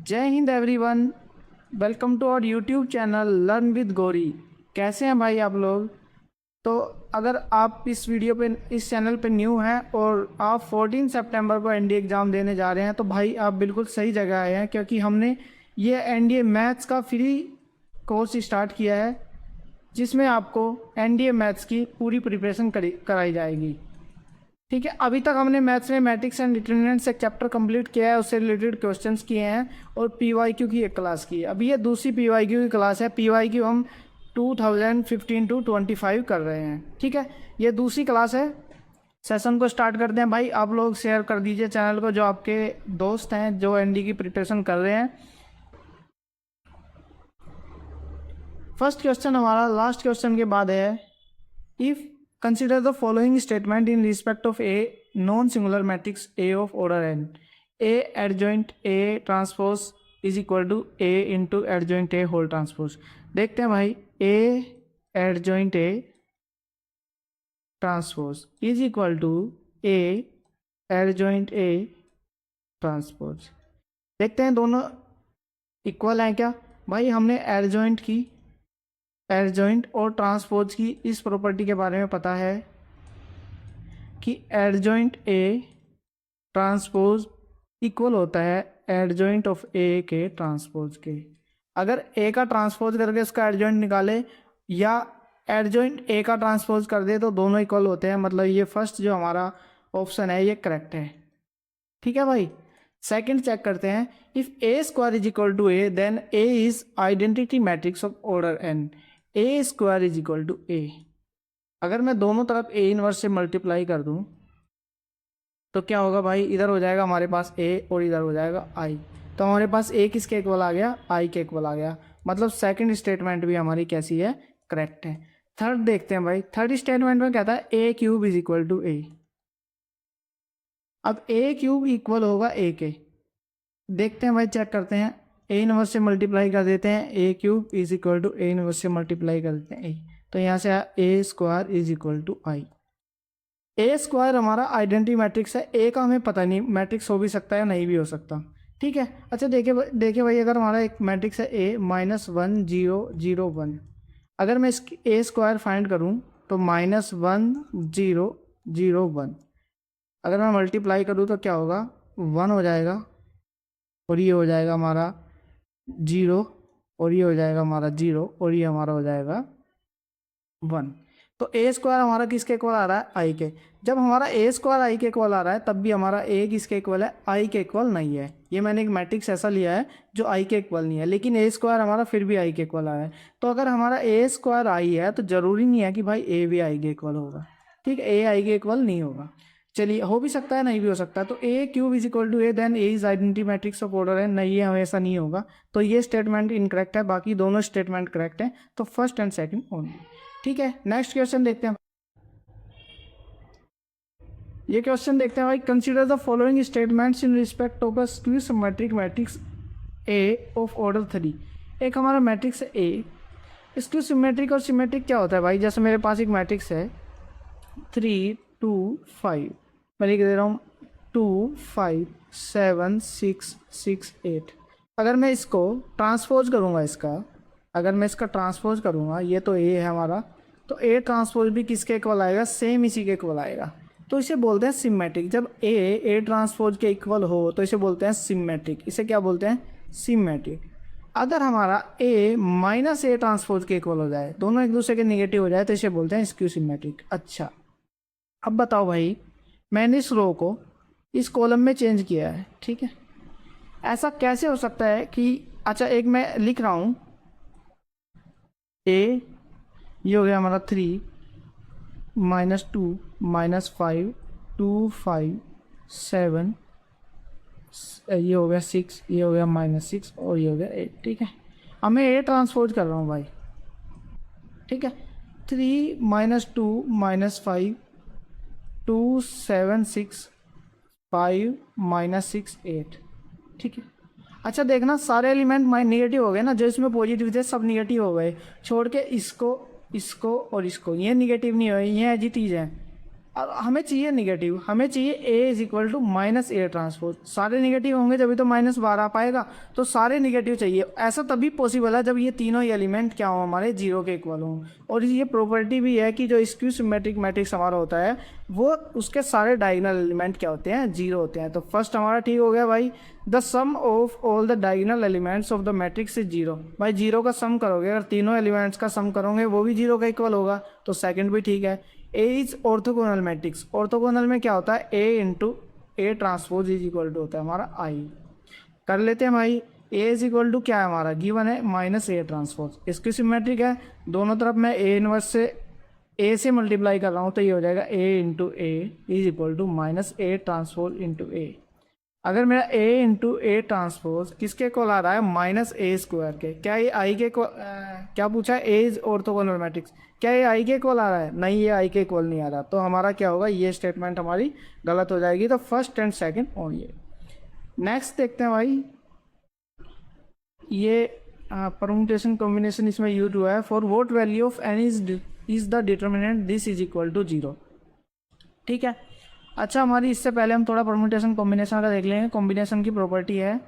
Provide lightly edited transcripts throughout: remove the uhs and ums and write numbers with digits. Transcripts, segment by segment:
जय Hind everyone. Welcome to our YouTube channel learn with Gauri. कैसे हैं भाई आप लोग? तो अगर आप इस चैनल पे न्यू हैं और आप 14 सितंबर को एनडीए एग्ज़ाम देने जा रहे हैं तो भाई आप बिल्कुल सही जगह आए हैं, क्योंकि हमने ये एनडीए मैथ्स का फ्री कोर्स स्टार्ट किया है जिसमें आपको एनडीए मैथ्स की पूरी प्रिपरेशन कराई जाएगी। ठीक है, अभी तक हमने मैथ्स में मैट्रिक्स एंड डिटरमिनेंट्स एक चैप्टर कंप्लीट किया है, उससे रिलेटेड क्वेश्चंस किए हैं और पीवाईक्यू की एक क्लास की है। अभी ये दूसरी पीवाईक्यू की क्लास है। पीवाईक्यू हम 2015 टू 25 कर रहे हैं। ठीक है, ये दूसरी क्लास है। सेशन को स्टार्ट करते हैं। भाई आप लोग शेयर कर दीजिए चैनल को, जो आपके दोस्त हैं जो एनडी की प्रिपरेशन कर रहे हैं। फर्स्ट क्वेश्चन हमारा लास्ट क्वेश्चन के बाद है, if consider the following statement in respect of a non-singular matrix A of order n. A adjoint A transpose is equal to A into adjoint A whole transpose। देखते हैं भाई, A adjoint A transpose is equal to A adjoint A transpose। देखते हैं दोनों equal हैं क्या। भाई हमने एडजॉइंट और ट्रांसपोज की इस प्रॉपर्टी के बारे में पता है कि एडजॉइंट ए ट्रांसपोज इक्वल होता है एडजॉइंट ऑफ ए के ट्रांसपोज के। अगर ए का ट्रांसपोज करके उसका एडजॉइंट निकाले या एडजॉइंट ए का ट्रांसपोज कर दे तो दोनों इक्वल होते हैं। मतलब ये फर्स्ट जो हमारा ऑप्शन है ये करेक्ट है। ठीक है भाई, सेकंड चेक करते हैं। If a square is equal to a then a is identity matrix of order n. A square is equal to a, अगर मैं दोनों तरफ ए इनवर्स से मल्टीप्लाई कर दूं तो क्या होगा भाई, इधर हो जाएगा हमारे पास ए और इधर हो जाएगा आई। तो हमारे पास ए किसके इक्वल आ गया, आई के इक्वल आ गया। मतलब सेकंड स्टेटमेंट भी हमारी कैसी है, करेक्ट है। थर्ड देखते हैं भाई, थर्ड स्टेटमेंट में कहता है ए क्यूब इज इक्वल टू ए। अब ए क्यूब इक्वल होगा ए के, देखते हैं भाई, चेक करते हैं। ए इनवर्स से मल्टीप्लाई कर देते हैं, a cube is equal to a inverse से मल्टीप्लाई कर देते हैं ए, तो यहाँ से a square is equal to I. A square हमारा आइडेंटिटी मैट्रिक्स है। ए का हमें पता नहीं, मैट्रिक्स हो भी सकता है नहीं भी हो सकता। ठीक है, अच्छा देखिए भाई, अगर हमारा एक मैट्रिक्स है ए -1 0 0 1, अगर मैं इसकी ए स्क्वायर फाइंड करूँ तो -1 0 0 1, अगर मैं मल्टीप्लाई करूँ तो क्या होगा, 1 हो जाएगा और ये हो जाएगा हमारा 0 और ये हो जाएगा हमारा 0 और ये हमारा हो जाएगा 1। तो ए स्क्वायर हमारा किसके इक्वल आ रहा है, आई के। जब हमारा ए स्क्वायर आई के इक्वल आ रहा है तब भी हमारा ए किसके इक्वल है, आई के इक्वल नहीं है। ये मैंने एक मैट्रिक्स ऐसा लिया है जो आई के इक्वल नहीं है, लेकिन ए स्क्वायर हमारा फिर भी आई के इक्वल आ रहा है। तो अगर हमारा ए स्क्वायर आई है तो ज़रूरी नहीं है कि भाई ए भी आई के इक्वल होगा। ठीक है, ए आई के इक्वल नहीं होगा। चलिए, हो भी सकता है नहीं भी हो सकता है। तो a cube is equal to a then a is identity matrix of order है, नहीं, ये हमेशा नहीं होगा। तो ये स्टेटमेंट इनकरेक्ट है, बाकी दोनों स्टेटमेंट करेक्ट है। तो फर्स्ट एंड सेकंड ओनली। ठीक है, नेक्स्ट क्वेश्चन देखते हैं। ये क्वेश्चन देखते हैं भाई, consider the following statements in respect of a skew symmetric matrix A of order 3। एक हमारा मैट्रिक्स है ए। स्क्यू सिमेट्रिक और सिमेट्रिक क्या होता है भाई, जैसे मेरे पास एक मैट्रिक्स है 3 2 5, मैं लिख दे रहा हूँ 2 5 7 6 6 8। अगर मैं इसको ट्रांसपोज करूँगा, अगर मैं इसका ट्रांसपोज करूँगा, ये तो ए है हमारा, तो ए ट्रांसपोज भी किसके इक्वल आएगा, सेम इसी के इक्वल आएगा। तो इसे बोलते हैं सिमेट्रिक। जब ए ट्रांसपोज के इक्वल हो तो इसे बोलते हैं सिमेट्रिक। इसे क्या बोलते हैं, सिमेट्रिक। अगर हमारा ए माइनस ए ट्रांसपोज के इक्वल हो जाए, दोनों एक दूसरे के निगेटिव हो जाए, तो इसे बोलते हैं स्क्यू सिमेट्रिक। अच्छा, अब बताओ भाई, मैंने इस रो को इस कॉलम में चेंज किया है। ठीक है, ऐसा कैसे हो सकता है कि, अच्छा एक मैं लिख रहा हूँ ए, ये हो गया हमारा 3 -2 -5 2 5 7, ये हो गया 6, ये हो गया -6 और ये हो गया 8। ठीक है, अब मैं ए ट्रांसपोज कर रहा हूँ भाई। ठीक है, 3 -2 -5 2 7 6 5 -6 8। ठीक है, अच्छा देखना, सारे एलिमेंट निगेटिव हो गए ना, जो इसमें पॉजिटिव थे सब निगेटिव हो गए, छोड़ के इसको और इसको, ये निगेटिव नहीं हुए, ये एज इट इज है। अब हमें चाहिए निगेटिव, हमें चाहिए a is equal to minus a transpose. सारे निगेटिव होंगे जब तो -12 आ पाएगा, तो सारे निगेटिव चाहिए। ऐसा तभी पॉसिबल है जब ये तीनों ही एलिमेंट क्या हो, हमारे जीरो के इक्वल हों। और ये प्रॉपर्टी भी है कि जो स्क्यू सिमेट्रिक मैट्रिक्स हमारा होता है वो उसके सारे डायगोनल एलिमेंट क्या होते हैं, जीरो होते हैं। तो फर्स्ट हमारा ठीक हो गया भाई, the sum of all the diagonal elements of the matrix is zero. भाई जीरो का सम करोगे, अगर तीनों एलिमेंट्स का सम करोगे वो भी जीरो का इक्वल होगा, तो सेकंड भी ठीक है। ए इज ऑर्थोगोनल मैट्रिक्स, ऑर्थोगोनल में क्या होता है, a into a transpose is equal to होता है हमारा आई। कर लेते हैं भाई, ए इज इक्वल टू क्या है हमारा, गिवन है माइनस ए ट्रांसपोज। इसकी सिमेट्रिक है, दोनों तरफ मैं ए इनवर्स से ए से मल्टीप्लाई कर रहा हूँ, तो ये हो जाएगा a into a is equal to minus a transpose into a. अगर मेरा a इंटू ए ट्रांसपोज किसके इक्वल आ रहा है, माइनस ए स्क्वायर के, क्या ये आई के क्या पूछा है, ए इज ऑर्थोगोनल मैट्रिक्स, क्या ये आई के इक्वल आ रहा है, नहीं ये आई के इक्वल नहीं आ रहा, तो हमारा क्या होगा, ये स्टेटमेंट हमारी गलत हो जाएगी। तो फर्स्ट एंड सेकंड ऑन ये। नेक्स्ट देखते हैं भाई, ये परमुटेशन कॉम्बिनेशन इसमें यूज हुआ है, for what value of n is the determinant this is equal to zero. ठीक है, अच्छा हमारी इससे पहले हम थोड़ा परमुटेशन कॉम्बिनेशन का देख लेंगे। कॉम्बिनेशन की प्रॉपर्टी है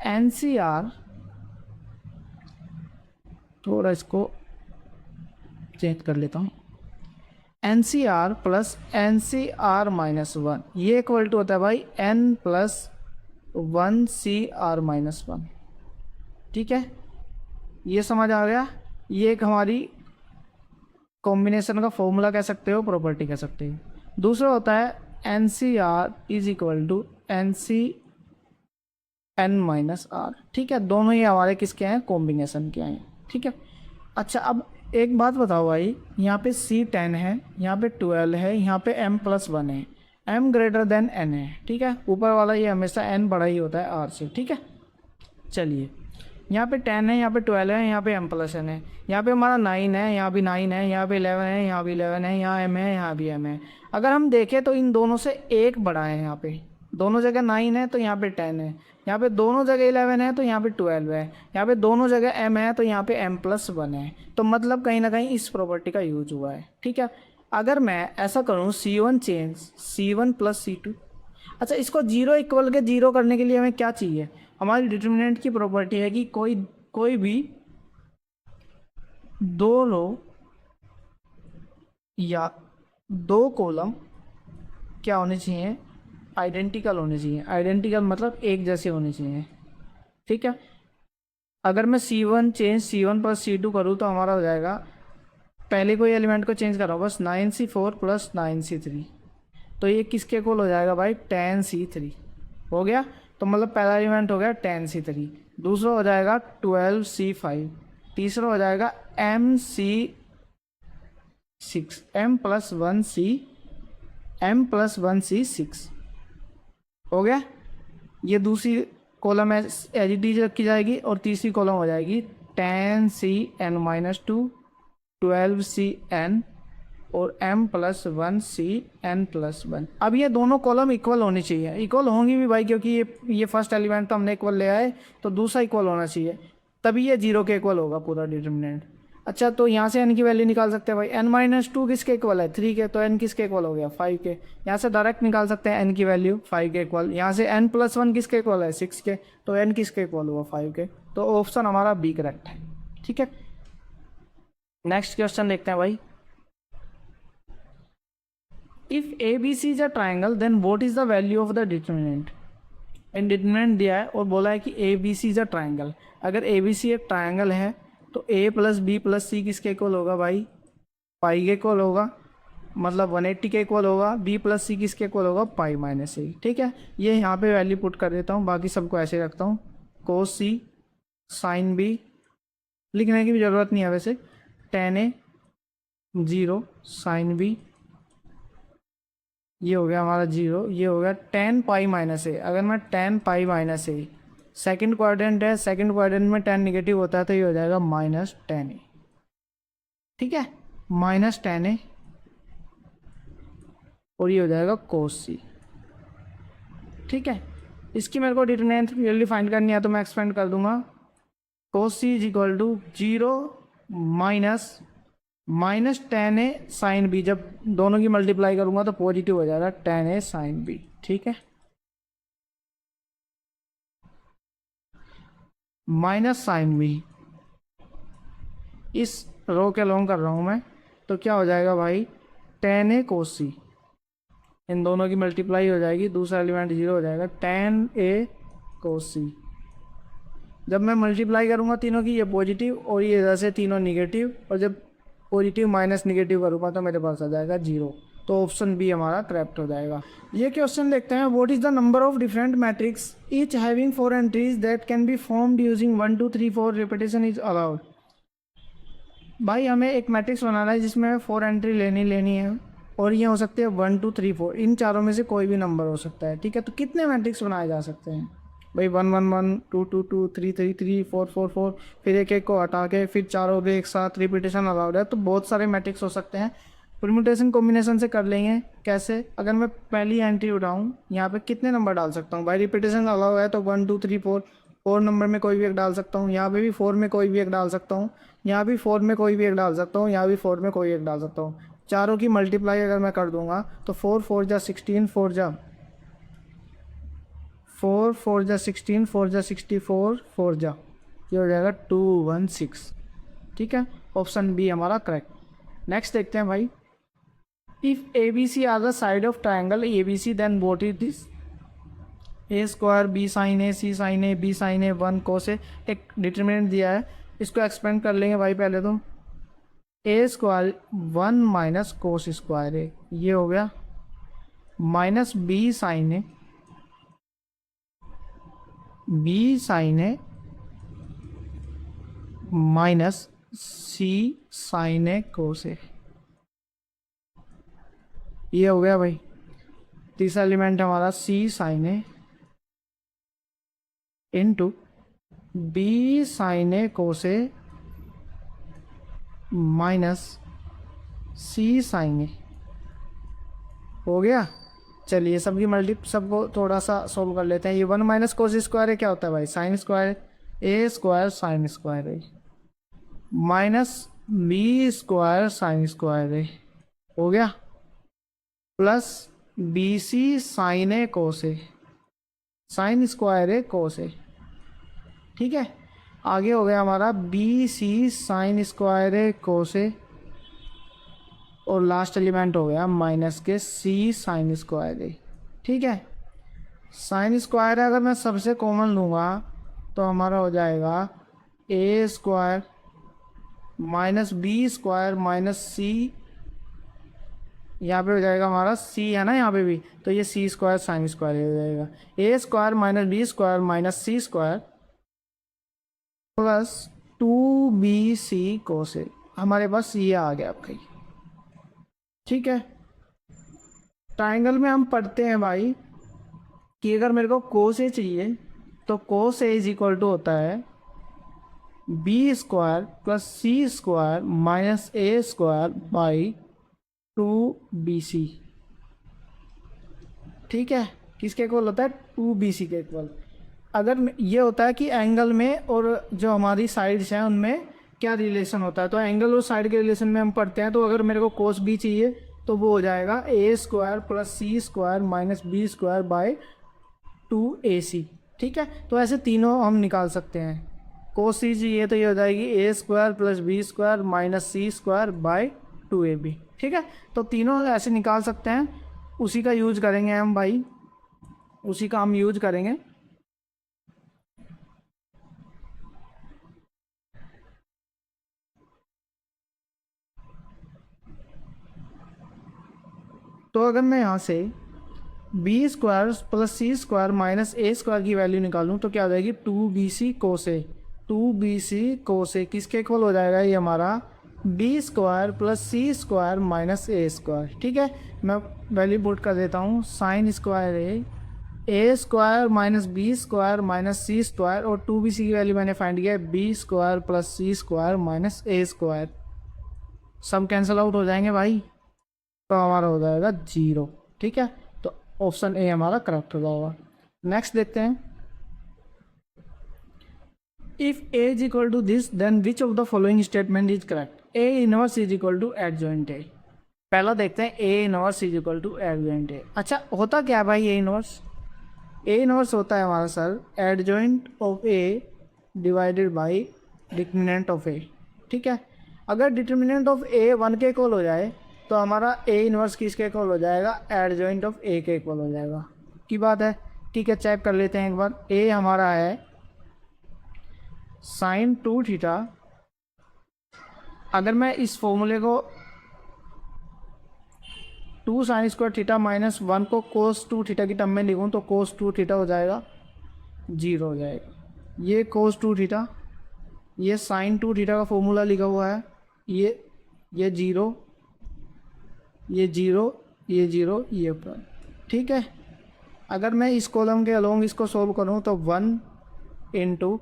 NCR, थोड़ा इसको चेंज कर लेता हूँ, NCR plus NCR minus one, ये इक्वल टू होता है भाई N plus 1CR minus one. ठीक है, ये समझ आ गया। ये एक हमारी कॉम्बिनेशन का फॉर्मूला कह सकते हो, प्रॉपर्टी कह सकते हो। दूसरा होता है NCR is equal to NCN minus r. ठीक है, दोनों ही हमारे किसके हैं, कॉम्बिनेशन के हैं। ठीक है, अच्छा अब एक बात बताओ भाई, यहाँ पे C10 है, यहाँ पे 12 है, यहाँ पे M+1 है, M ग्रेटर देन N है। ठीक है, ऊपर वाला ये हमेशा N बड़ा ही होता है R से। ठीक है, चलिए यहाँ पे 10 है, यहाँ पे 12 है, यहाँ पे M+N है, यहाँ पे हमारा 9 है, यहाँ भी 9 है, यहाँ पे 11 है, यहाँ भी 11 है, यहाँ M है, यहाँ भी M है। अगर हम देखें तो इन दोनों से एक बड़ा है, यहाँ पे दोनों जगह 9 है तो यहाँ पे 10 है, यहाँ पे दोनों जगह 11 है तो यहाँ पे 12 है, यहाँ पे दोनों जगह M है तो यहाँ पे M+1 है। तो मतलब कहीं ना कहीं इस प्रॉपर्टी का यूज हुआ है। ठीक है, अगर मैं ऐसा करूँ C1 change C1 plus C2, अच्छा इसको जीरो इक्वल के जीरो करने के लिए हमें क्या चाहिए, हमारी डिटर्मिनेंट की प्रॉपर्टी है कि कोई भी दो रो या दो कॉलम क्या होने चाहिए, आइडेंटिकल होने चाहिए। आइडेंटिकल मतलब एक जैसे होने चाहिए। ठीक है, अगर मैं C1 change C1 plus C2 करूँ तो हमारा हो जाएगा, पहले कोई एलिमेंट को चेंज कर रहा हूँ बस, 9C4 प्लस 9C3, तो ये किसके इक्वल हो जाएगा भाई, 10C3 हो गया। तो मतलब पहला एलिमेंट हो गया 10C3, दूसरा हो जाएगा 12C5, तीसरा हो जाएगा MC6, M+1C6 हो गया। ये दूसरी कॉलम एज इट इज रखी जाएगी और तीसरी कॉलम हो जाएगी 10CN-2, 12CN और M+1CN+1। अब ये दोनों कॉलम इक्वल होनी चाहिए, इक्वल होंगी भी भाई, क्योंकि ये फर्स्ट एलिमेंट तो हमने इक्वल ले आए, तो दूसरा इक्वल होना चाहिए, तभी ये जीरो के इक्वल होगा पूरा डिटर्मिनेंट। अच्छा तो यहाँ से n की वैल्यू निकाल सकते हैं भाई, n-2 किसके इक्वल है, 3 के, तो n किसके इक्वल हो गया, 5 के। यहाँ से डायरेक्ट निकाल सकते हैं n की वैल्यू 5 के इक्वल। यहाँ से n+1 किसके इक्वल है, 6 के, तो n किसके इक्वल हुआ, 5 के। तो ऑप्शन हमारा बी करेक्ट है। ठीक है, नेक्स्ट क्वेश्चन देखते हैं भाई, if ABC is a triangle then what is the value of the determinant. In determinant दिया है और बोला है कि ABC इज अ ट्राइंगल। अगर ABC एक ट्राइंगल है तो A plus B plus C किसके इक्वल होगा भाई, पाई के इक्वल होगा, मतलब 180 के इक्वल होगा। B प्लस C किसके इक्वल होगा, पाई माइनस A। ठीक है, ये यहाँ पे वैल्यू पुट कर देता हूँ, बाकी सबको ऐसे रखता हूँ, कोस C साइन B, लिखने की भी ज़रूरत नहीं है वैसे, tan A 0 साइन B, ये हो गया हमारा 0, ये हो गया tan पाई माइनस A। अगर मैं tan pi minus A, second quadrant है, सेकेंड क्वाड्रेंट में tan निगेटिव होता है तो ये हो जाएगा -tan A। ठीक है, -tan A और ये हो जाएगा cos C। ठीक है, इसकी मेरे को डिटर्मिनेंट क्लियरली फाइंड करनी है तो मैं एक्सपेंड कर दूंगा, cos C is equal to 0 minus minus ten a sine b, जब दोनों की मल्टीप्लाई करूंगा तो पॉजिटिव हो जाएगा टेन ए साइन बी। ठीक है, माइनस साइन बी, इस रो के लॉन्ग कर रहा हूं मैं, तो क्या हो जाएगा भाई, टेन ए कोसी, इन दोनों की मल्टीप्लाई हो जाएगी, दूसरा एलिमेंट जीरो हो जाएगा, टेन ए कोसी। जब मैं मल्टीप्लाई करूंगा तीनों की, ये पॉजिटिव और ये इधर से तीनों निगेटिव, और जब पॉजिटिव माइनस निगेटिव करूँगा तो मेरे पास आ जाएगा जीरो। तो ऑप्शन बी हमारा करेक्ट हो जाएगा। ये क्वेश्चन देखते हैं, what is the number of different matrix each having 4 entries that can be formed using 1 2 3 4 repetition is allowed. भाई हमें एक मैट्रिक्स बनाना है जिसमें 4 एंट्री लेनी है, और ये हो सकते हैं 1 2 3 4, इन चारों में से कोई भी नंबर हो सकता है। ठीक है, तो कितने मैट्रिक्स बनाए जा सकते हैं भाई, 1 1 1 2 2 2 3 3 3 4 4 4, फिर एक एक को हटा के फिर चारों के एक साथ रिपीटेशन अलाउड है, तो बहुत सारे मैट्रिक्स हो सकते हैं। परम्यूटेशन कॉम्बिनेशन से कर लेंगे। कैसे, अगर मैं पहली एंट्री उठाऊँ, यहाँ पे कितने नंबर डाल सकता हूँ भाई, रिपीटेशन अलाउ है तो 1 2 3 4, 4 नंबर में कोई भी एक डाल सकता हूँ, यहाँ पे भी 4 में कोई भी एक डाल सकता हूँ, यहाँ भी 4 में कोई भी एक डाल सकता हूँ, यहाँ भी 4 में कोई एक डाल सकता हूँ। चारों की मल्टीप्लाई अगर मैं कर दूंगा तो 4 4 जा 16, 4 जा 4 4 जा 16, 4 जा 64, 4 जा, ये हो जाएगा 216। ठीक है, ऑप्शन बी हमारा करेक्ट। नेक्स्ट देखते हैं भाई, if a B c are the side of triangle A B c then what is this. A square b sine a c sine a b sine a 1 cos a, एक determinant दिया है, इसको expand कर लेंगे भाई। पहले तो ए square 1 minus cos square ए, ये हो गया, minus B sine a, b sine A minus C sine a cos ए, ये हो गया भाई। तीसरा एलिमेंट हमारा सी sine A into B sine a cos A minus C sine ए, हो गया। चलिए सबको थोड़ा सा सोल्व कर लेते हैं। ये 1 माइनस कोस स्क्वायर है, क्या होता है भाई, साइन स्क्वायर, ए स्क्वायर साइन स्क्वायर है, minus B square sine square है, हो गया, plus b C sine a cos a, sine square है कोस ए। ठीक है, आगे हो गया हमारा बी सी साइन स्क्वायर है कोस ए, और लास्ट एलिमेंट हो गया माइनस के सी साइन स्क्वायर ए। ठीक है, साइन स्क्वायर अगर मैं सबसे कॉमन लूँगा तो हमारा हो जाएगा ए square minus B square minus c, यहाँ पे हो जाएगा हमारा सी है ना यहाँ पे भी, तो ये सी स्क्वायर साइन स्क्वायर हो जाएगा, ए square minus B square minus C square plus 2bc cos A, हमारे पास ये आ गया आपका। ठीक है, ट्राइंगल में हम पढ़ते हैं भाई कि अगर मेरे को कोस ए चाहिए तो cos a is equal to होता है B square plus C square minus A square by 2bc। ठीक है, किसके इक्वल होता है, 2bc के इक्वल। अगर ये होता है कि एंगल में और जो हमारी साइड्स हैं उनमें क्या रिलेशन होता है, तो एंगल और साइड के रिलेशन में हम पढ़ते हैं। तो अगर मेरे को कोस बी चाहिए तो वो हो जाएगा ए square plus C square minus B square by 2ac। ठीक है, तो ऐसे तीनों हम निकाल सकते हैं। कोस सी चाहिए तो ये हो जाएगी A square plus B square minus C square by 2ab। ठीक है, तो तीनों ऐसे निकाल सकते हैं, उसी का यूज करेंगे हम भाई, उसी का हम यूज करेंगे। तो अगर मैं यहाँ से बी स्क्वायर प्लस सी स्क्वायर माइनस ए स्क्वायर की वैल्यू निकालूँ तो क्या हो जाएगी, 2bc कोस ए, 2bc कोस ए किसके इक्वल हो जाएगा, ये हमारा बी स्क्वायर प्लस सी स्क्वायर माइनस ए स्क्वायर। ठीक है, मैं वैल्यू पुट कर देता हूँ, साइन स्क्वायर ए square minus B square minus C square, और 2bc की वैल्यू मैंने फाइंड किया है बी स्क्वायर प्लस सी स्क्वायर माइनस ए स्क्वायर। सब कैंसिल आउट हो जाएंगे भाई, तो हमारा हो जाएगा 0। ठीक है, तो ऑप्शन ए हमारा करेक्ट हो जाएगा। नेक्स्ट देखते हैं, if a is equal to this then which of the following statement is correct. A inverse is equal to adjoint a. पहला देखते हैं a inverse is equal to adjoint a. अच्छा होता क्या है भाई ए इनवर्स? ए इनवर्स होता है हमारा sir adjoint of A divided by determinant of A. ठीक है, अगर डिटर्मिनेंट ऑफ ए 1 के इक्वल हो जाए तो हमारा ए इनवर्स किसके इक्वल हो जाएगा? एडजॉइंट ऑफ ए के इक्वल हो जाएगा। की बात है, ठीक है, चेक कर लेते हैं एक बार। ए हमारा है साइन 2 थीटा। अगर मैं इस फॉर्मूले को 2 साइन स्क्वायर थीटा माइनस 1 को कोस 2 थीटा की टर्म में लिखूँ तो कोस 2 थीटा हो जाएगा 0 हो जाएगा। ये कोस 2 थीटा, ये साइन 2 थीटा का फॉर्मूला लिखा हुआ है, ये 0, ये 0, ये 0, ये ऊपर। ठीक है, अगर मैं इस कॉलम के अलोंग इसको सोल्व करूँ तो 1 इंटू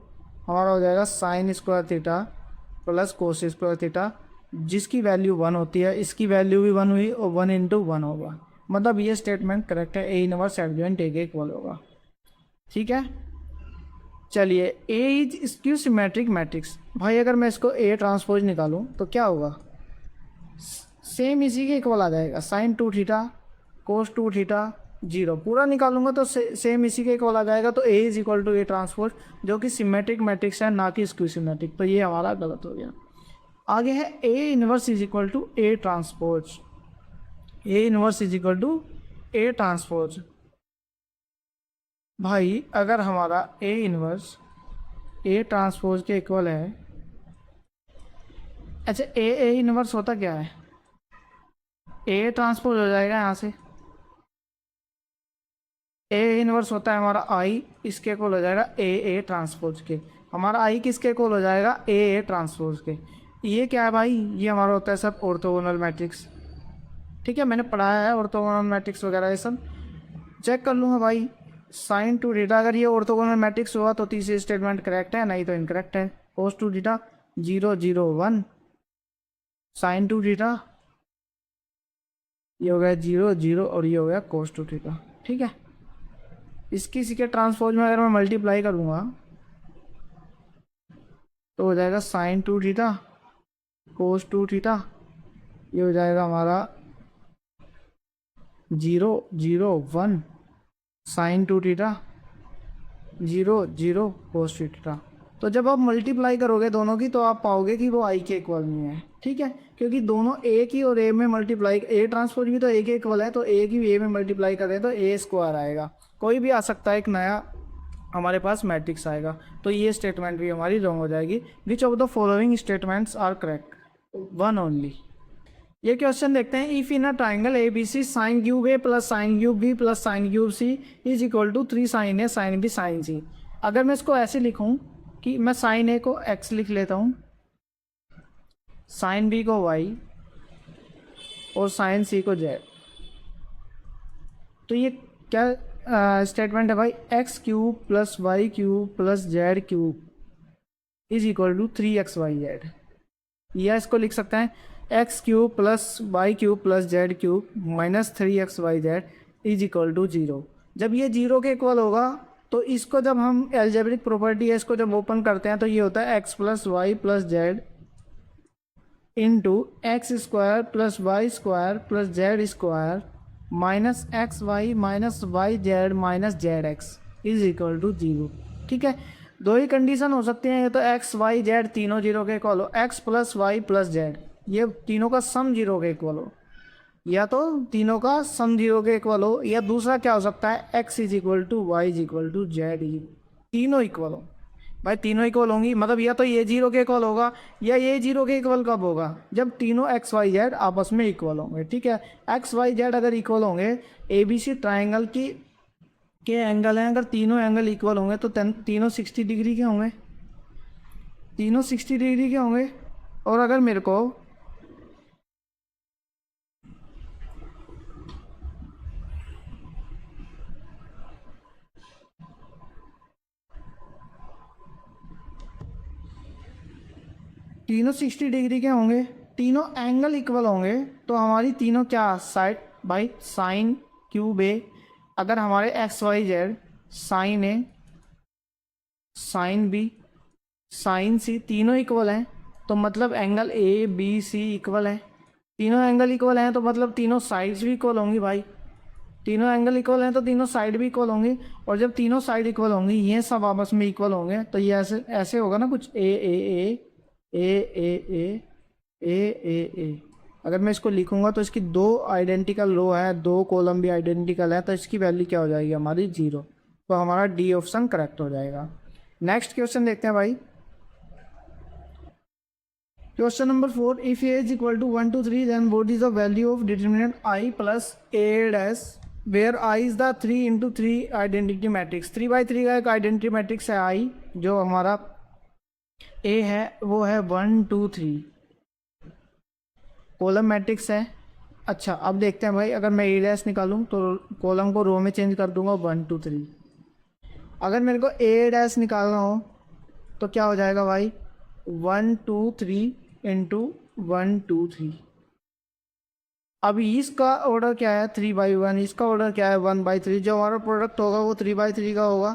हमारा हो जाएगा sine square theta plus cos square theta, जिसकी वैल्यू 1 होती है, इसकी वैल्यू भी 1 हुई और 1 इंटू 1 होगा। मतलब ये स्टेटमेंट करेक्ट है, ए इनवर्स एडजॉइंट ए के इक्वल होगा। ठीक है, चलिए ए इज स्क्यू सिमेट्रिक मैट्रिक्स। भाई अगर मैं इसको ए ट्रांसपोज निकालूं तो क्या होगा? सेम इसी के इक्वल आ जाएगा, साइन 2 थीटा कोस 2 थीटा 0 पूरा निकालूंगा तो सेम इसी के इक्वल आ जाएगा। तो A is equal to A transpose, जो कि सिमेट्रिक मैट्रिक्स है ना कि स्क्यू सिमेट्रिक। तो ये हमारा गलत हो गया। आगे है a inverse is equal to A transpose. A inverse is equal to A transpose. भाई अगर हमारा ए इनवर्स ए ट्रांसपोज के इक्वल है, अच्छा ए इनवर्स होता क्या है? ए ट्रांसपोज हो जाएगा यहाँ से, ए इनवर्स होता है हमारा आई, इसके इक्वल हो जाएगा ए ट्रांसपोज के। हमारा आई किसके इक्वल हो जाएगा? ए ट्रांसपोज के। ये क्या है भाई? ये हमारा होता है सब ऑर्थोगोनल मैट्रिक्स। ठीक है, मैंने पढ़ाया है ऑर्थोगोनल मैट्रिक्स वगैरह ये सब, चेक कर लूँगा भाई। साइन 2 थीटा अगर ये ऑर्थोगोनल मैट्रिक्स हुआ तो तीसरी स्टेटमेंट करेक्ट है, नहीं तो इनकरेक्ट है। कोस 2 थीटा 0 0 1, साइन 2 थीटा ये हो गया 0 0 और ये हो गया कोस 2 थीटा। ठीक है, इसकी इसी के ट्रांसपोज में अगर मैं मल्टीप्लाई करूँगा तो हो जाएगा साइन 2 थीटा कोस 2 थीटा, ये हो जाएगा हमारा 0 0 1 साइन 2 थीटा 0 0 कोस 2 थीटा। तो जब आप मल्टीप्लाई करोगे दोनों की तो आप पाओगे कि वो आई के इक्वल नहीं है। ठीक है, क्योंकि दोनों ए की और ए में मल्टीप्लाई, ए ट्रांसपोज भी तो ए के इक्वल है, तो ए की भी ए में मल्टीप्लाई करें तो ए स्क्वायर आएगा। कोई भी आ सकता है, एक नया हमारे पास मैट्रिक्स आएगा। तो ये स्टेटमेंट भी हमारी रॉन्ग हो जाएगी। Which of the following statements are correct? 1 only. ये क्वेश्चन देखते हैं। If in a triangle A B C sine cube A plus sine cube B plus sine cube C is equal to 3 sine A sine B sine C. अगर मैं इसको ऐसे लिखूं कि मैं साइन ए को एक्स लिख लेता हूं, साइन बी को वाई और साइन सी को जेड, तो ये क्या स्टेटमेंट है भाई? X cube plus y cube plus z cube is equal to 3xyz। या इसको लिख सकते हैं x cube plus y cube plus z cube minus 3xyz is equal to 0। जब ये 0 के इक्वल होगा तो इसको जब हम एल्जेब्रिक प्रॉपर्टी है इसको जब ओपन करते हैं तो ये होता है x plus y plus z into x square plus y square plus z square minus x y minus y z minus z x is equal to 0। ठीक है, दो ही कंडीशन हो सकती हैं, ये तो एक्स वाई जेड तीनों 0 के इक्वल हो, x plus y plus z ये तीनों का सम 0 के इक्वल हो, या तो तीनों का सम 0 के इक्वल हो, या दूसरा क्या हो सकता है x is equal to y is equal to z तीनों इक्वल हो। भाई तीनों इक्वल होंगी मतलब या तो ये 0 के इक्वल होगा या ये 0 के इक्वल कब होगा? जब तीनों एक्स वाई जेड आपस में इक्वल होंगे। ठीक है, एक्स वाई जेड अगर इक्वल होंगे, ए बी सी ट्राइंगल की के एंगल हैं, अगर तीनों एंगल इक्वल होंगे तो तीनों 60 डिग्री के होंगे, तीनों 60 डिग्री के होंगे। और अगर मेरे को तीनों 60 डिग्री के होंगे, तीनों एंगल इक्वल होंगे, तो हमारी तीनों क्या side by sine cube a, अगर हमारे एक्स वाई जेड साइन ए साइन बी साइन सी तीनों इक्वल हैं तो मतलब angle a B c equal है, तीनों एंगल इक्वल हैं तो मतलब तीनों साइड्स भी इक्वल होंगी भाई, तीनों एंगल इक्वल हैं तो तीनों साइड भी इक्वल होंगी, और जब तीनों साइड इक्वल होंगी ये सब आपस में इक्वल होंगे, तो ये ऐसे ऐसे होगा ना कुछ, ए। अगर मैं इसको लिखूंगा तो इसकी दो आइडेंटिकल रो है, दो कॉलम भी आइडेंटिकल है, तो इसकी वैल्यू क्या हो जाएगी हमारी 0। तो हमारा डी ऑप्शन करेक्ट हो जाएगा। नेक्स्ट क्वेश्चन देखते हैं भाई। Question number 4, if a is equal to 1 to 3 then what is the value of determinant I plus a dash where I is the 3 into 3 identity matrix. 3x3 का एक identity matrix है आई, जो हमारा ए है वो है 1 2 3, कॉलम मैट्रिक्स है। अच्छा अब देखते हैं भाई, अगर मैं ए डैश निकालूँ तो कॉलम को रो में चेंज कर दूंगा 1 2 3। अगर मेरे को ए डैश निकालना हो तो क्या हो जाएगा भाई, 1 2 3 इंटू 1 2 3। अभी इसका ऑर्डर क्या है 3/1, इसका ऑर्डर क्या है 1/3। जो हमारा प्रोडक्ट होगा वो 3/3 का होगा।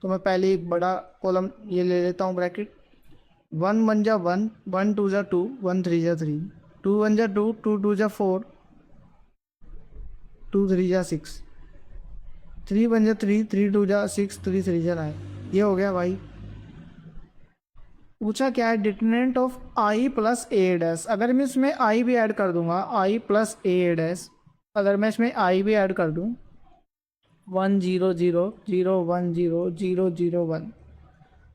तो मैं पहले एक बड़ा कॉलम ये ले लेता हूँ ब्रैकेट, 1 1 जा 1, 1 2 जा 2, 1 3 जा 3, 2 1 जा 2, 2 2 जा 4, 2 3 जा 6, 3 1 जा 3, 3 2 जा 6, 3 3 जा 9। ये हो गया भाई। पूछा क्या है, determinant of I plus a dash. अगर मैं इसमें आई भी ऐड कर दूंगा, आई प्लस ए डैश, अगर मैं इसमें आई भी ऐड कर दूं 1 0 0 0 1 0 0 0 1,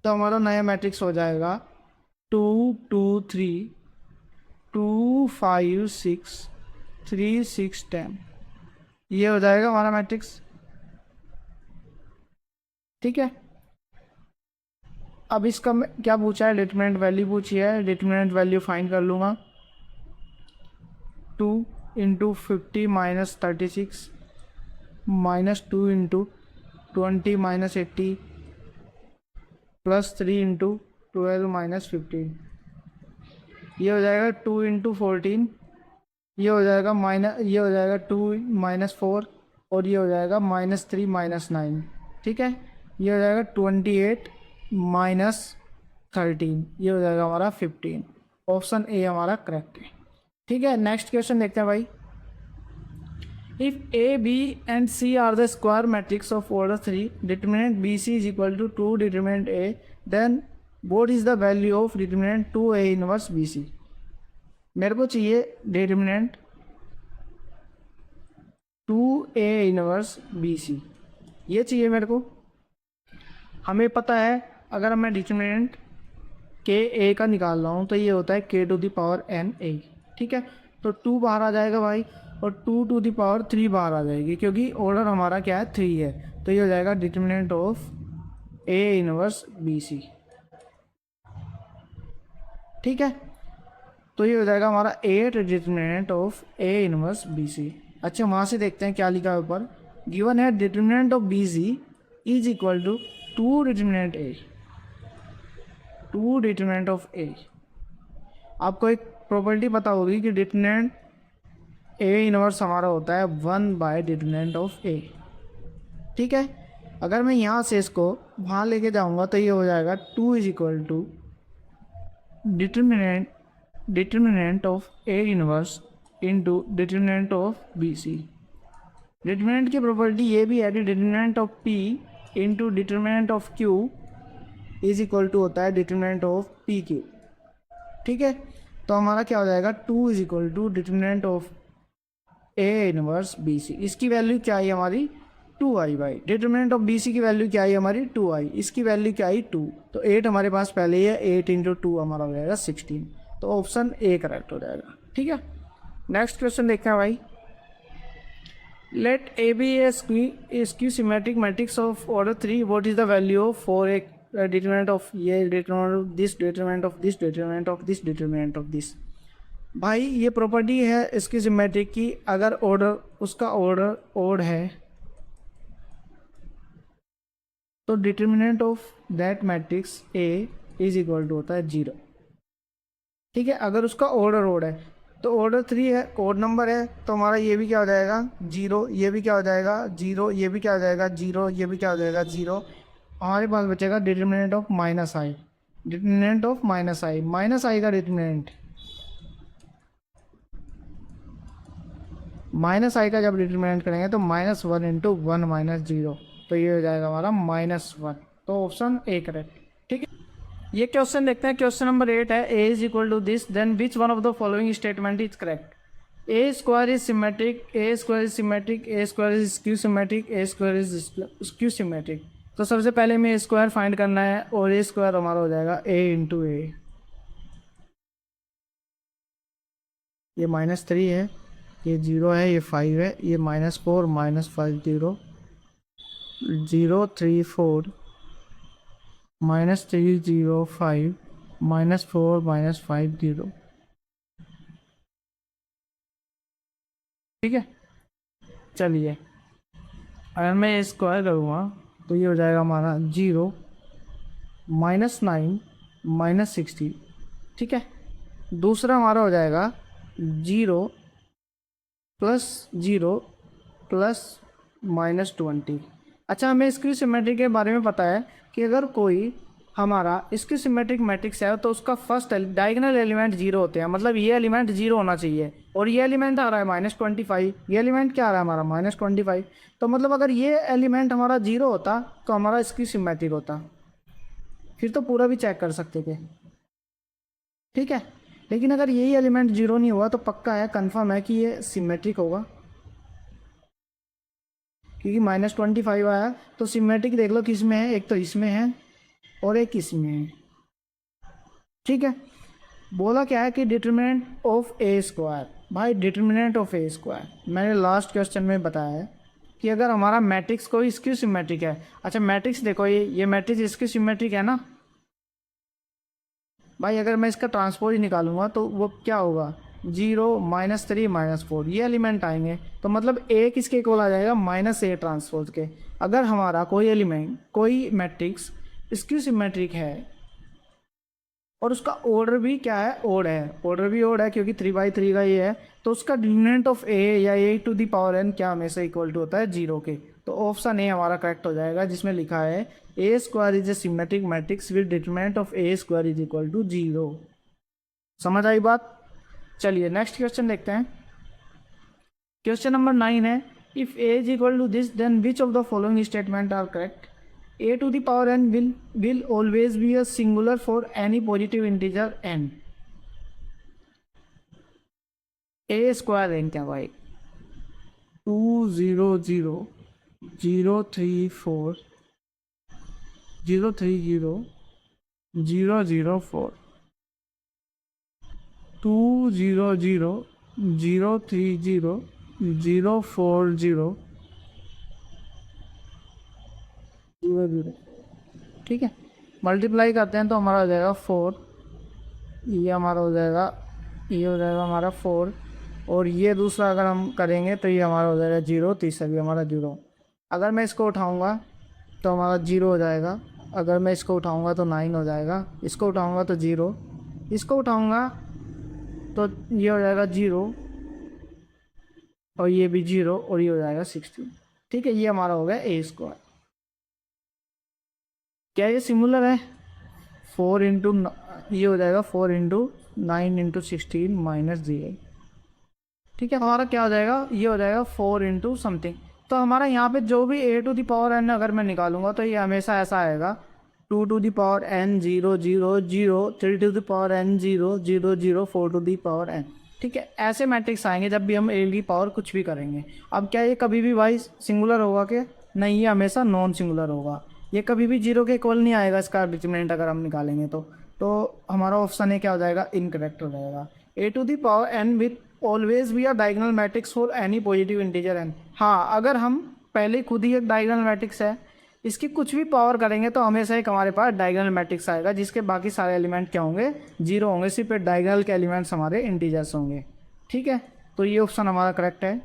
तो हमारा नया मैट्रिक्स हो जाएगा 2 2 3 2 5 6 3 6 10। ये हो जाएगा हमारा मैट्रिक्स। ठीक है, अब इसका क्या पूछा है, डिटरमिनेंट वैल्यू पूछी है। डिटरमिनेंट वैल्यू फाइंड कर लूँगा, 2 into 50 minus 36 minus 2 into 20 minus 80 plus 3 into 12 minus 15। ये हो जाएगा 2 इंटू 14, ये हो जाएगा ये हो जाएगा 2 माइनस 4, और ये हो जाएगा -3 माइनस 9। ठीक है, ये हो जाएगा 28 माइनस 13, ये हो जाएगा हमारा 15। ऑप्शन ए हमारा करेक्ट है। ठीक है, नेक्स्ट क्वेश्चन देखते हैं भाई। If a b and c are the square matrix of order 3, determinant b C is equal to 2 determinant a, then what is the value of determinant 2 a inverse b c. मेरे को चाहिए determinant 2 a inverse b c, ये चाहिए मेरे को। हमें पता है अगर मैं डिटरमिनेंट के ए का निकाल रहा हूँ तो ये होता है k to the power n a. ठीक है, तो 2 बाहर आ जाएगा भाई, और 2 टू द पावर 3 बाहर आ जाएगी, क्योंकि ऑर्डर हमारा क्या है 3 है। तो ये हो जाएगा determinant of a inverse b c. ठीक है, तो ये हो जाएगा हमारा 8 determinant of a inverse b c. अच्छा वहाँ से देखते हैं क्या लिखा है ऊपर, गिवन है determinant of B C is equal to 2 determinant A, 2 determinant of A. आपको एक प्रॉपर्टी पता होगी कि डिटरमिनेंट ए इनवर्स हमारा होता है 1 बाय डिटरमिनेंट ऑफ ए। ठीक है, अगर मैं यहाँ से इसको वहाँ लेके जाऊँगा तो ये हो जाएगा 2 is equal to determinant of a inverse into determinant of B c. Determinant की प्रॉपर्टी ये भी है कि determinant of p into determinant of q is equal to होता है डिटरमिनेंट ऑफ पी क्यू। ठीक है, तो हमारा क्या हो जाएगा 2 is equal to determinant of a inverse b c. इसकी वैल्यू क्या आई हमारी 2i by determinant of B c की वैल्यू क्या आई हमारी 2i, इसकी वैल्यू क्या आई 2। तो 8 हमारे पास पहले ही है, 8 इंटू 2 हमारा हो जाएगा 16। तो ऑप्शन ए करेक्ट हो जाएगा। ठीक है, नेक्स्ट क्वेश्चन देखते हैं भाई। Let A be a skew symmetric matrix of order 3, what is the value of 4 determinant of ये, determinant of this, determinant of this, determinant of this, determinant of this. भाई ये प्रॉपर्टी है इसकी symmetric की, अगर ऑर्डर उसका order odd है तो determinant of that matrix a is equal to होता है 0। ठीक है, अगर उसका ऑर्डर ओड है तो ऑर्डर 3 है, कोड नंबर है, तो हमारा ये भी क्या हो जाएगा 0, ये भी क्या हो जाएगा 0, ये भी क्या हो जाएगा 0, ये भी क्या हो जाएगा 0। हमारे पास बचेगा determinant of minus I. Determinant of minus I का डिटर्मिनेंट, माइनस आई का जब डिटर्मिनेंट करेंगे तो -1 इंटू 1 -0, तो ये हो जाएगा हमारा -1। तो ऑप्शन ए करेक्ट। ठीक है, ये क्वेश्चन देखते हैं। क्वेश्चन नंबर 8 है, ए is equal to this then which one of the following statement is correct. A square is symmetric, A square is symmetric, A square is skew symmetric, A square is skew symmetric. तो सबसे पहले में ए square find करना है और ए square हमारा हो जाएगा ए इंटू ए। ये -3 है, ये 0 है, ये 5 है, ये -4 -5 0 0 3 4 -3 0 5 -4 -5 0। ठीक है, चलिए अगर मैं स्क्वायर करूँगा तो ये हो जाएगा हमारा 0 -9 -60। ठीक है, दूसरा हमारा हो जाएगा 0 + 0 + -20। अच्छा, हमें स्क्यू सिमेट्रिक के बारे में पता है कि अगर कोई हमारा स्क्यू सिमेट्रिक मैट्रिक्स है तो उसका फर्स्ट डायगोनल एलिमेंट 0 होते हैं, मतलब ये एलिमेंट 0 होना चाहिए। और ये एलिमेंट आ रहा है -25, ये एलिमेंट क्या आ रहा है हमारा -25। तो मतलब अगर ये एलिमेंट हमारा 0 होता तो हमारा स्क्यू सिमेट्रिक होता, फिर तो पूरा भी चेक कर सकते थे। ठीक है, लेकिन अगर यही एलिमेंट 0 नहीं हुआ तो पक्का है, कंफर्म है कि ये सिमेट्रिक होगा, क्योंकि -25 आया। तो सिमेट्रिक देख लो किस में है, एक तो इसमें है और एक इसमें है। ठीक है, बोला क्या है कि डिटरमिनेंट ऑफ ए स्क्वायर। भाई डिटरमिनेंट ऑफ ए स्क्वायर मैंने लास्ट क्वेश्चन में बताया है कि अगर हमारा मैट्रिक्स कोई स्क्यू सिमेट्रिक है। अच्छा मैट्रिक्स देखो, ये मैट्रिक्स स्क्यू सिमेट्रिक है ना भाई। अगर मैं इसका ट्रांसपोज निकालूंगा तो वो क्या होगा, 0 -3 -4 ये एलिमेंट आएंगे। तो मतलब ए किसके इक्वल आ जाएगा, -a ट्रांसपोज के। अगर हमारा कोई एलिमेंट कोई मैट्रिक्स स्क्यू सिमेट्रिक है और उसका ऑर्डर भी क्या है, ओड है, ऑर्डर भी ओड है क्योंकि 3/3 का ये है, तो उसका डिटरमिनेंट ऑफ ए या a⁴n क्या हमेशा इक्वल टू होता है 0 के। तो ऑप्शन ए हमारा करेक्ट हो जाएगा, जिसमें लिखा है A square is a symmetric matrix with determinant of A square is equal to 0। समझ आई बात। चलिए नेक्स्ट क्वेश्चन देखते हैं। क्वेश्चन नंबर 9 है, if a is equal to this then which of the following statement are correct. a⁴n will always be a singular for any positive integer n। a square n क्या भाई, 2 0 0 0 3 4 0 3 0 0 0 4 2 0 0 0 3 0 0 4 0 0 0। ठीक है, multiply करते हैं तो हमारा हो जाएगा 4, ये हमारा हो जाएगा, ये हो जाएगा हमारा 4, और ये दूसरा अगर हम करेंगे तो ये हमारा हो जाएगा 0, तीसरा भी हमारा 0। अगर मैं इसको उठाऊंगा तो हमारा 0 हो जाएगा, अगर मैं इसको उठाऊंगा तो 9 हो जाएगा, इसको उठाऊंगा तो 0, इसको उठाऊंगा तो ये हो जाएगा 0, और ये भी 0, और ये हो जाएगा 16। ठीक है, ये हमारा हो गया ए स्क्वायर। क्या ये सिमिलर है, 4 इंटू ये हो जाएगा 4 इंटू 9 इंटू 16 -0। ठीक है, हमारा क्या हो जाएगा, ये हो जाएगा 4 इंटू समथिंग। तो हमारा यहाँ पे जो भी a⁴n अगर मैं निकालूंगा तो ये हमेशा ऐसा आएगा, 2⁴n 0 0 0 3⁴n 0 0 0 4⁴n। ठीक है, ऐसे मैट्रिक्स आएंगे जब भी हम ए की पावर कुछ भी करेंगे। अब क्या ये कभी भी भाई सिंगुलर होगा क्या, नहीं, ये हमेशा नॉन सिंगुलर होगा। ये कभी भी 0 के इक्वल नहीं आएगा, इसका डिटरमिनेंट अगर हम निकालेंगे तो हमारा ऑप्शन ए क्या हो जाएगा, इनकरेक्ट हो जाएगा। a⁴n with always be a diagonal matrix for any positive integer n। हाँ, अगर हम पहले खुद ही एक डायगोनल मैट्रिक्स है, इसकी कुछ भी पावर करेंगे तो हमेशा एक हमारे पास डायगोनल मैट्रिक्स आएगा, जिसके बाकी सारे एलिमेंट क्या होंगे, 0 होंगे, सिर्फ डायगोनल के एलिमेंट्स हमारे इंटीजर्स होंगे। ठीक है, तो ये ऑप्शन हमारा करेक्ट है।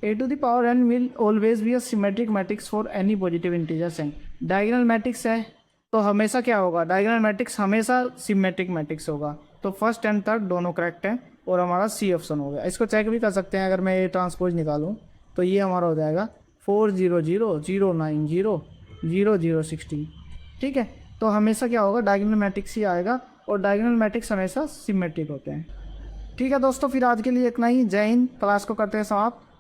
a⁴n will always be a symmetric matrix for any positive integers n। Diagonal matrix है तो हमेशा क्या होगा, डायगोनल मैट्रिक्स हमेशा सिमेट्रिक मैट्रिक्स होगा। तो फर्स्ट एंड थर्ड दोनों करेक्ट हैं और हमारा सी ऑप्शन हो गया। इसको चेक भी कर सकते हैं, अगर मैं ये ट्रांसपोज निकालूं तो ये हमारा हो जाएगा 4 0 0 0 9 0 0 0 16। ठीक है, तो हमेशा क्या होगा, डायगोनल मैट्रिक्स ही आएगा, और डायगोनल मैट्रिक्स हमेशा सिमेट्रिक होते हैं। ठीक है दोस्तों, फिर आज के लिए इतना ही। जय हिंद। क्लास को करते हैं समाप्त।